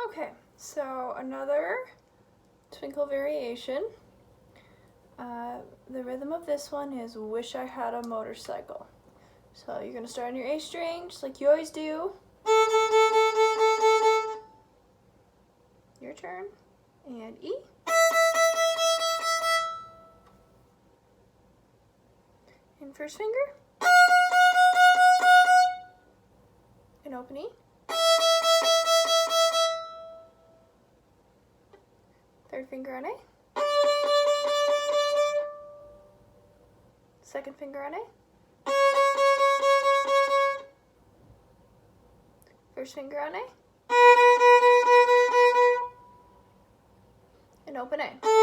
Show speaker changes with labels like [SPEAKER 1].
[SPEAKER 1] Okay, so another Twinkle Variation. The rhythm of this one is Wish I Had a Motorcycle. So you're going to start on your A string, just like you always do. Your turn. And E. And first finger. And open E. Third finger on A. Second finger on A. First finger on A. And open A.